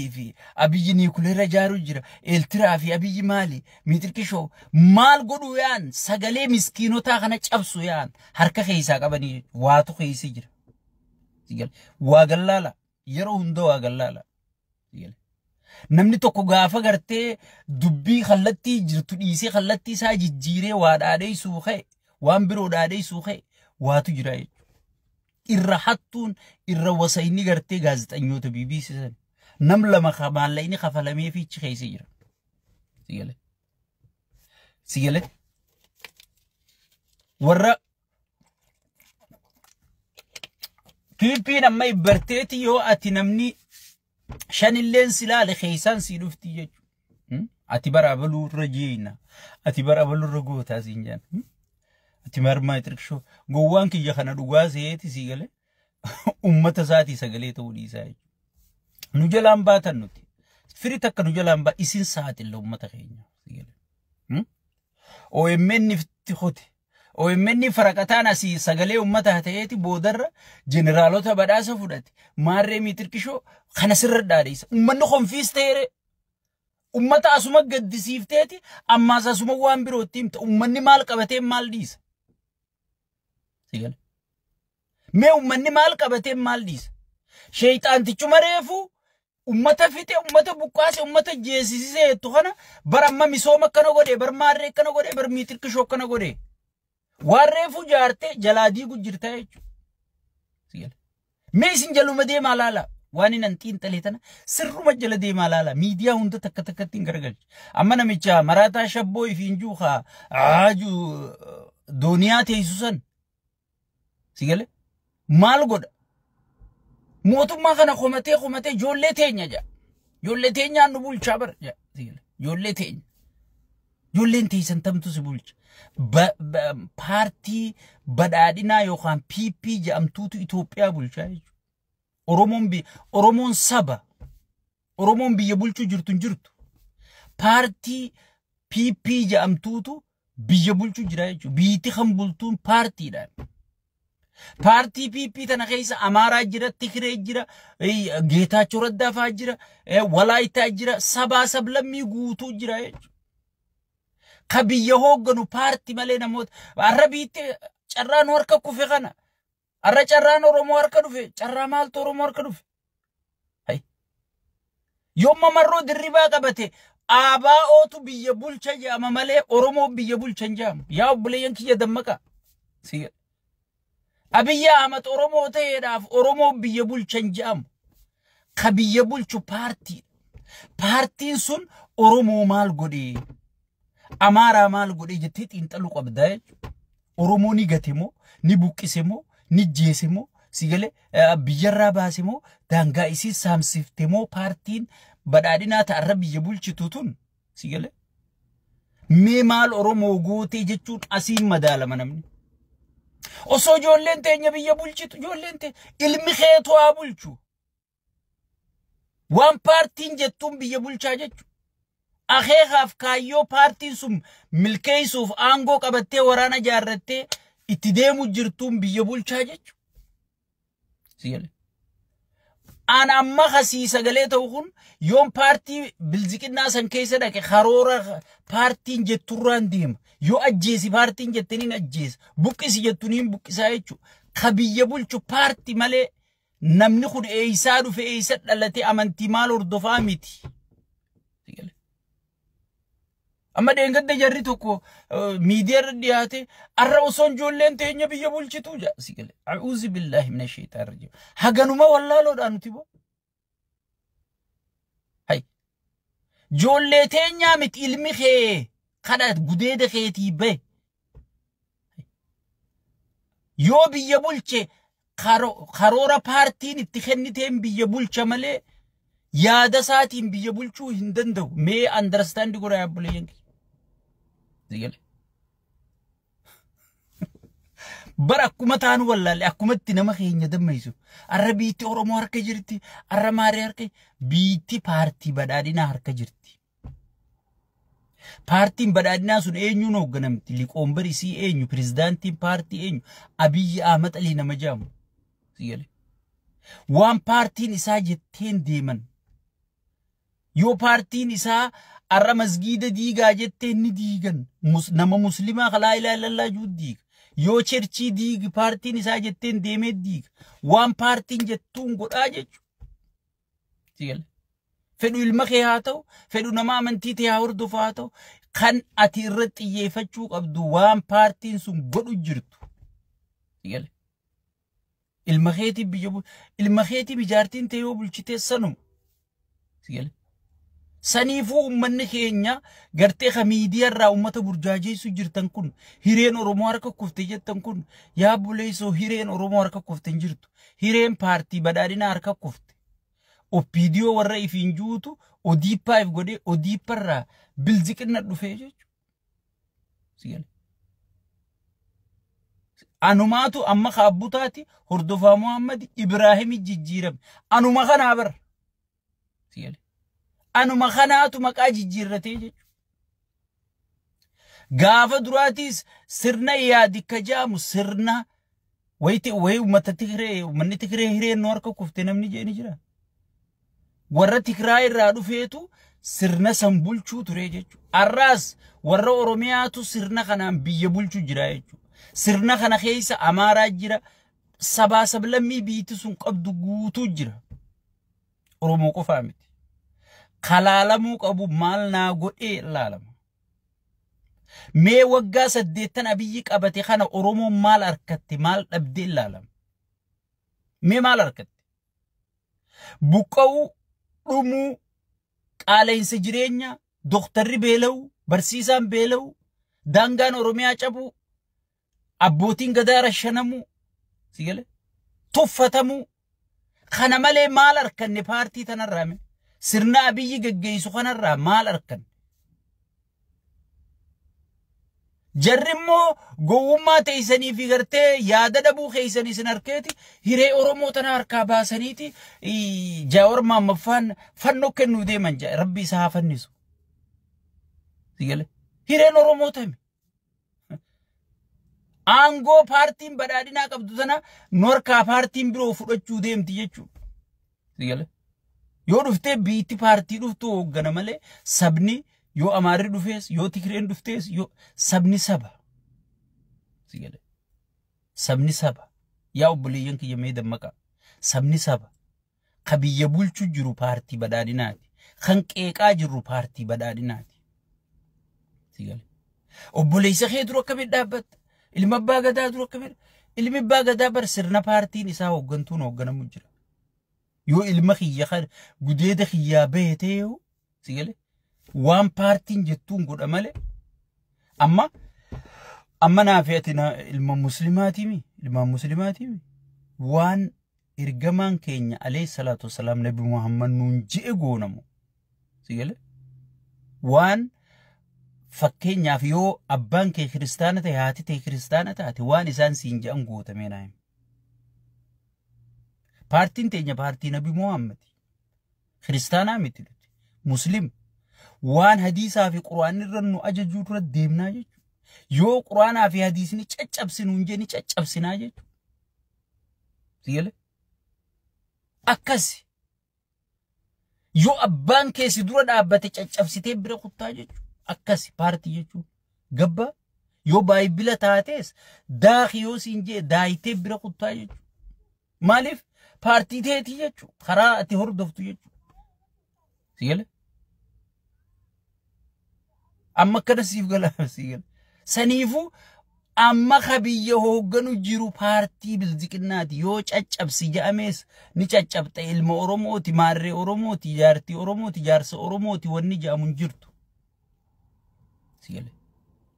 في أبي نيكوليرا جارو جرا إلترا في أبي مالي ميتر كيشو مال قدو يان سجلي مسكينو تاخنا أبسو يان هركا خيسا كبني واتو خيسي جرا سيجل واغلالا يرو هندو واغلالا سيجل نمني توكو غافا غرتي دبي خلتي جرتو ديسي خلتي سا جيجيري وادادي سوخي وانبرو دادي سوخي واتو جراي إرحتون إروسيني غرتي غازتانيو تبيبي سيسن نملا مخابان ليني خفلمي في خيسي جرا سيجل ورا بيبي نما يبرتيتي يو أتي نمني شان اللين سلالي خيسان سيلوفتي يجو أتي برابلو رجينا أتي برابلو رغو تازين أتي مرما يتركشو قوان كي يخانا دوغازي يتي سيغلي أمتا ساتي سغلي تولي سايجو نجلان باتا نوتي فريتك نجلان با إسين ساتي اللي أمتا خينا سيغلي أو يمني فتخوتي أو مني فرقتان أسي سجلي أمتها تيجي بودر جنرالوتا بدأسا فودت ماري ميتركشو خنسر داريس أمنو خنفيس تيري أمتا أسمع قد سيفتي أما أسمع وان بروتيم أمني مال كبتين مال ديس سيجل ما أمني مال كبتين مال ديس شيطان تيجو مريفو أمتا فيتي أمتا بقاسي أمتا جيسيسي تخنا برما ميسوما كنا غوري برماري كنا غوري برميتركشو كنا غوري warreefu jaarte jalaadii gujjirtaa jechuudha. Sigal. Meesin jaluma deemaa laala. Waan inni antiin talee tana sirruma jala deemaa laala. Miidiyaa hunda takka takkatti hin garagalchi. Amma namicha maraataa shabboo ifiin juukaa aaju dooniyaa teessusan. Sigal. Maal godha? Mootummaa kana qomatee ijoollee teenya jaa. Ijoollee teenyaan nu bulchaa bara jaa. Sigal. Ijoollee teenya. Ijoolleen teessan tamtu si bulcha. بارتي بدادنا يوخان بي جامتوتو إثيوبيا بولشاي أورومون سبا أورومون بيجبولشو جرتو بارتي بي جامتوتو بيجبولشو جرايشو بيتي خمبولتون بارتي دا بارتي بي تنخيس أمارا جرا تكري جرا جيتا چورد دافا جرا ولايتا جرا سبا سبلمي غوتو جرايشو خبيه هوغنو بارتي مالينا موت عربيتي چران وركا كوفي خانا عرا چران ورمو وركا دوفي چرا مالتو ورمو وركا دوفي هاي يوم مرو دربا قبتي آبا اوتو بيه بولچا جاما مالي ورمو بيه بولچا جام يا بليان كي يدمكا سيئ أبي آمت ورمو تيداف ورمو بيه بولچا جام خبيه بولچو بارتي سن ورمو مال قدي أمارا مال قولي جتيت إنتلوق أبداج أوروموني قتمو نبوكسمو نجيسمو سيجلي بيجرا باسمو دانغا إسي سامسفتمو بارتين بدادنا تعرب يبول چتوتون سيجلي مي مال أورومو قوتي جتون أسيم مدالا منامني أصو جولين تينيا بيبول چتو جولين تين علمي خيطو أبول چو وان بارتين جتون بيبول چاجتو أخيخاف كايو بارتي سم ملكيسوف آنغو كبتة ورانا جارتة اتدامو جرتون بيبول شاجج سيالي أنا أما خسيسة غليتا وخون يوم بارتي بلزيك الناس انكيسة داك خارورا بارتين جتوران ديم يو أجيسي بارتين جتنين أجيس بوكيسي جتونين بوكيسا يجو خبيبول شو بارتي مالي نمني خود ايسادو في ايساد التي أمانتي مالور دفاميتي سيالي أما دينغد جريتوكو ميديا ردياتي الرؤوسون جولين تينيا بيجابول شتوجا سيكلي أعوذ بالله من الشيطان الرجيم هاغانوما والله لو دانو تيبو هاي جولي تينيا مت علمي خي خدات قديد خيتي بي يو بيجابول شي خارورا بارتين اتخني تيم بيجابول شمالي يادا ساتين بيجابول شو هندندو مي understand قرأ يابولي ينكي زيجل برا كومتان ولا لا كومتي نما خينيا دميسو عربيتي أورومو هركا جرتي عرماري هركا بيتي بارتي بدادينا هركا جرتي بارتي بدادينا سون اينيو نو غنمتي ليك اومبري سي اينيو بريزيدانتي بارتي اينيو أبي أحمد علي نما جامو زيجل وان بارتي نساجتين ديمن Yoo paartiin isaa arra masgiida diigaa jettee inni diigan nama muslimaa laa ilaaha illallaa juu diiga. Yoo cherchii diigi paartiin isaa jetteen deemee diiga. Waan paartiin jettuun godhaa jechuudha. Fedhu ilma kee haa ta'u, fedhu nama amantii ta'e haa hordofu haa ta'u, kan ati irratti xiyyeeffachuu qabdu waan paartiin sun godhu jirtu. Ilma keetii bijaartiin ta'e yoo bulchitee sanuma. Saniifuu uummanni keenya gartee miidiyaa irraa uummata burjaajeessu jirtan kun hireen Oromoo harka kufte jettan kun yaa buleessoo hireen Oromoo harka kufte hin jirtu. Hireen paartii badhaadhinaa harka kufte. Oppiidiyoo warra ifiin juutu odiippaaf godhee odiipparraa bilziqinna dhufee jechuudha. Anumaatu amma kaabbutaati hordofaa Muhammad Ibraahim jijjiirame. Anuma kanaa bara. Anuma kanaatu maqaa jijjiirratee jechuudha. Gaafa duraatis sirna yaadi kajaamu sirna wayi uummata Tigree uummanni Tigree hireen nu harka kufte namni jeeni jira. Warra Tigraay irraa dhufeetu sirna san bulchuu ture jechuudha. Arraas warra Oromiyaatu sirna kanaan biyya bulchuu jira jechuudha. Sirna kana keessa Amaaraa jira. Sabaa sablammii biitti sun qabdu guutuu jira. Oromoo qofaa miti. Kalaalamuu qabu maal naa godhee laalama. Mee waggaa 8 Abiyyi qabate kana Oromoon maal harkatte maal dhabdee laalama. Mee maal harkatte? Buqqa'uu, dhumuu, qaala'insa jireenya, doktarri beela'uu, barsiisaan beela'uu, daangaan Oromiyaa cabuu, abbootiin gadaa rashanamuu, tuffatamuu. Kana malee maal harkanne paartii tanarraa mee? Sirna Abiyyi geggeessu kanarraa maal harkanne? Jarri immoo gowwummaa teessanii fi gartee yaada dhabuu keessanii sin harkeeti hiree Oromoo tana harkaa baasaniiti Jawaar Mohammad fannoo kennuu deeman jaa Rabbi isaa haa fannisu. Hireen Oromoo tami. Aangoo paartiin badhaadhinaa qabdu tana norkaa paartiin biroo fudhachuu deemti jechuudha. Yoo dhuftee biitti paartii dhuftu hooggana malee sabni yoo Amaarri dhufees yoo Tigreen dhuftees yoo sabni saba. Sabni saba. Yaa obboleeyyan kiyya mee dammaqaa. Sabni saba. Ka biyya bulchuu jiru paartii badhaadhinaati. Kan qeeqaa jiru paartii badhaadhinaati. Obboleessa kee dura akkamitti dhaabbatta? Ilma abbaa gadaa dura akkamitti? Ilmi abbaa gadaa bar sirna paartiin isaa hooggantuun hoogganamu jira. Yoo ilma kiyya kan gudeeda kiyyaa beetee yoo waan paartiin jettuun godha malee amma naafeeti ilma muslimaatiimi waan ergamaan keenya alayhi salaatu wasalaam nabi Muhammad nuun je'e goonamu waan fakkeenyaaf yoo abbaan kee kiristaana ta'e haati ta'e kiristaana taate waan isaan siin je'an gootamee naayim. Paartiin teenya paartii nabi Muhammad kiristaanaa miti muslim waan hadiisaa fi quraanni irra nu ajajuu dura deemnaa jechuudha. Yoo quraanaa fi hadiisni caccabsinu hin jenni caccabsinaa jechuudha. Akkasi yoo abbaan keessi dura dhaabbate caccabsitee bira kuttaa jechuudha. Akkasi paartii jechuudha. Gabba yoo baayibila taates daakii yoo siin jee daayitee bira kuttaa jechuudha. Maaliif? Paartii teetii jechuudha. Karaa ati hordoftu jechuudha. Amma kana siif gala siigala. Saniifuu amma kabiyya hoogganu jiru paartii bilziqinnaati. Yoo caccabsi ja'amees ni caccabxa ilma Oromooti, maarree Oromooti, jaartii Oromooti, jaarsa Oromooti wanni ja'amu hin jirtu.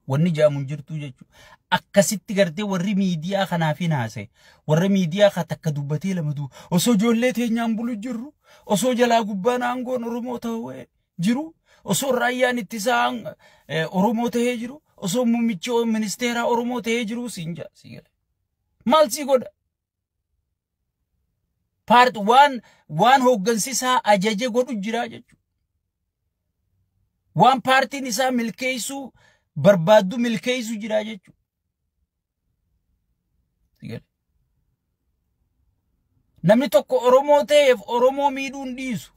Wanni ja'amu hin jirtu jechuudha. Akkasitti gartee warri miidiyaa kanaaf hin haasa'e. Warri miidiyaa ka takka dubbatee lamatu osoo ijoollee teenyaan bulu jirru, osoo jalaa gubbaan aangoon Oromoo ta'uu jiru, osoo raayyaan ittisaan Oromoo ta'ee jiru, osoo muummichi ministeeraa Oromoo ta'ee jiru siin ja'a. Maal sii godha? Waan hooggansisaa ajaje godhu jira jechuudha. Waan paartiin isaa milkeessuu barbaaddu milkeessuu jira jechuudha. Namni tokko Oromoo ta'eef Oromoo miidhuun dhiisu.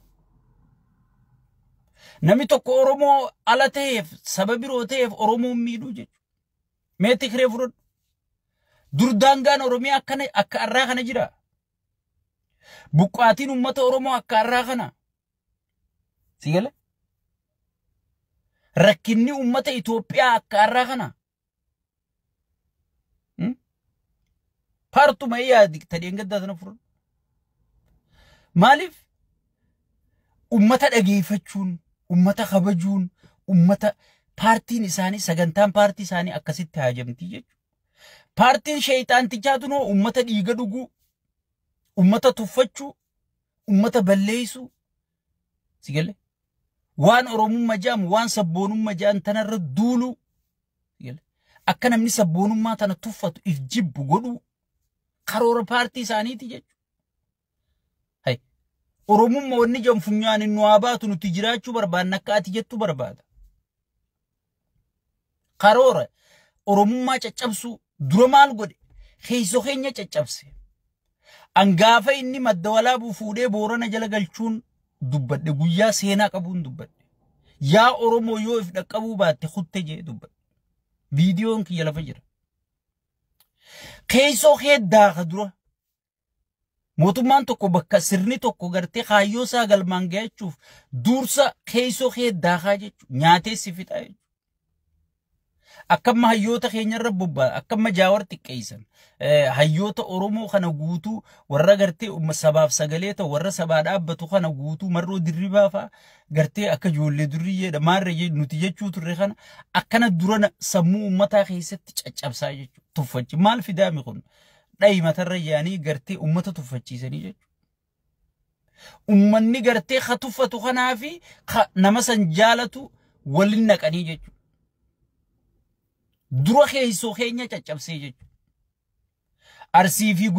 Namni tokko Oromoo ala ta'eef saba biroo ta'eef Oromoo miidhuu jechuudha. Mee Tigree fudhadhu. Dur daangaan Oromiyaa akka har'aa kana jira. Buqqaatiin uummata Oromoo akka har'aa kana. Si gala? Rakkinni uummata Itoophiyaa akka har'aa kana. Paartuma yaadi tadheen gaddaa sana fudhadhu. Maaliif? Ummata dhageeffachuun, ummata kabajuun, ummata paartiin isaanii sagantaan paartii isaanii akkasitti haajamtii jechuudha. Paartiin sheeyxaantichaatu noo ummata dhiiga dhuguu, ummata tuffachuu, ummata balleessuu. Si galee? Waan Oromummaa jaamu, waan sabboonummaa jaan tanarra duuluu. Si galee? Akka namni sabboonummaa tana tuffatu if jibbu godhuu karoora paartii isaaniiti jechuudha. Oromummaa wanni jedhamu funyaan inni waa baatu nuti jiraachuu barbaadna akka ati jettu barbaada. Karoora Oromummaa caccabsuu dura maal godhe? Keessoo keenya caccabse. Angaafa inni madda walaabuu fuudhee Boorana jala galchuun dubbadhe, guyyaa seenaa qabuun dubbadhe. Yaa Oromoo yoo if dhaqqabuu baatte kutte jee dubbadhe. Viidiyoon kiyya lafa jira. Keessoo heddaa ka dura. Mootummaan tokko bakka sirni tokko gartee kaayyoo isaa galmaan gahachuuf dursa keessoo heddaa jechuudha. Nyaatee si fixa jechuudha. Akkamma hayyoota keenyarra bobbaa, akkamma jaawar xiqqeessan. Hayyoota Oromoo kana guutuu warra gartee sabaaf sagalee ta'u warra sabaa dhaabbatu kana guutuu marroo dirribaa fa'a gartee akka ijoollee durriyyeedha. Maarree nuti jechuu turre kana akkana durana sammuu uummataa keessatti caccabsaa jechuudha. Tuffachi maal fidaami kun? Dhayi matarra yaanii gartee uummata tuffachiisanii jechuudha. Uummanni gartee ka tuffatu kanaa fi nama san jaalatu waliin naqanii jechuudha. Dura keessoo keenya caccabsee jechuudha. Arsii fi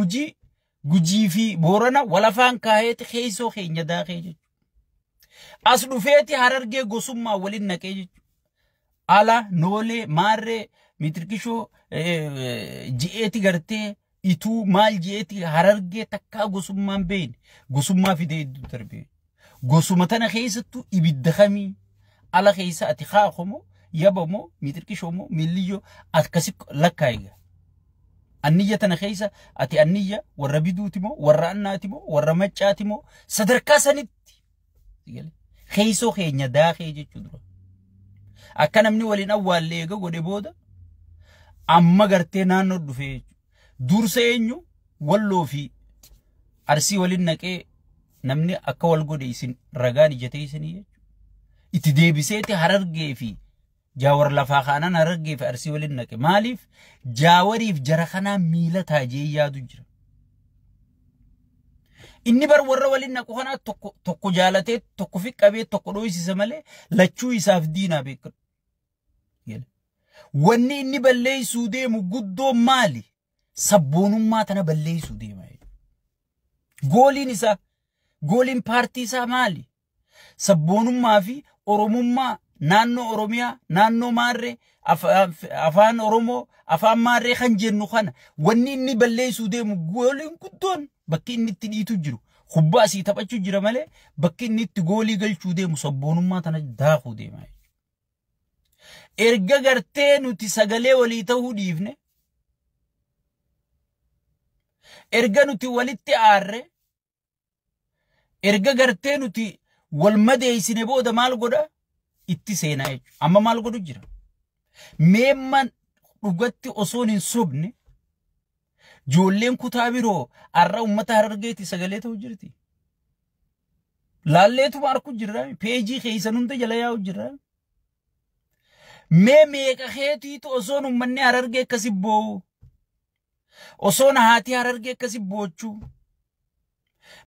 Gujii fi Boorana walafaan kaayeeti keessoo keenya daakee jechuudha. As dhufeeti Harargee gosummaa waliin naqee jechuudha. Ala, Noolee, Maarree, Mitirkishoo, ji'eeti gartee ituu maal jeeti Harargee takkaa gosummaan beeyne gosummaa fidee iddoo darbee. Gosuma tana keessattuu ibidda kamii ala keessa ati kaakomoo yabamoo Mitirkishoomoo milliyyoo akkasi lakkaayiga. Anniyya tana keessa ati anniyya warra biduutimoo warra annaatimoo warra maccaatimoo sadarkaa sanitti keessoo keenya daakee jechuudha dura. Akka namni waliin awwaallee eega godhe booda amma gartee naannoo dhufee jechuudha. Dursa eenyu Walloo fi Arsii waliin naqee namni akka wal godhe isin ragaan ijatee isinii jechuudha. Itti deebiseeti Harargee fi Jaawar lafaa kaanaan Harargee fi Arsii waliin naqe. Maaliif Jaawariif jara kanaa miila taajee yaadu jira. Inni bar warra waliin naqu kanaa tokko jaalatee tokko fiqqabee tokko dho'isisa malee lachuu isaaf diinaa beekadhu. Wanni inni balleessuu deemu guddoo maali? Sabboonummaa tana balleessuu deema. Gooliin isaa, gooliin paartii isaa maali? Sabboonummaa fi Oromummaa naannoo Oromiyaa, naannoo Maarree, afaan Oromoo, afaan Maarree kan jennu kana wanni inni balleessuu deemu gooliin guddoon bakki inni itti dhiitu jiru. Kubbaa asii taphachuu jira malee bakki inni itti goolii galchuu deemu sabboonummaa tana daakuu deema. Erga gartee nuti sagalee walii ta'uu dhiifne, erga nuti walitti aarre, erga gartee nuti wal madeeysine booda maal godha? Itti seenaa jechuudha. Amma maal godhu jira? Meemman dhugatti osoon hin sobne joolleen kutaa biroo arra ummata Harargeeti sagalee ta'uu jirti. Laalleetuma arku jirra. Peejii keessan hunda jala yaa'u jirra. Mee meeqa keetiitu osoon ummanni Harargee akkasi boo'u? Osoon haati Harargee akkasi boochuu?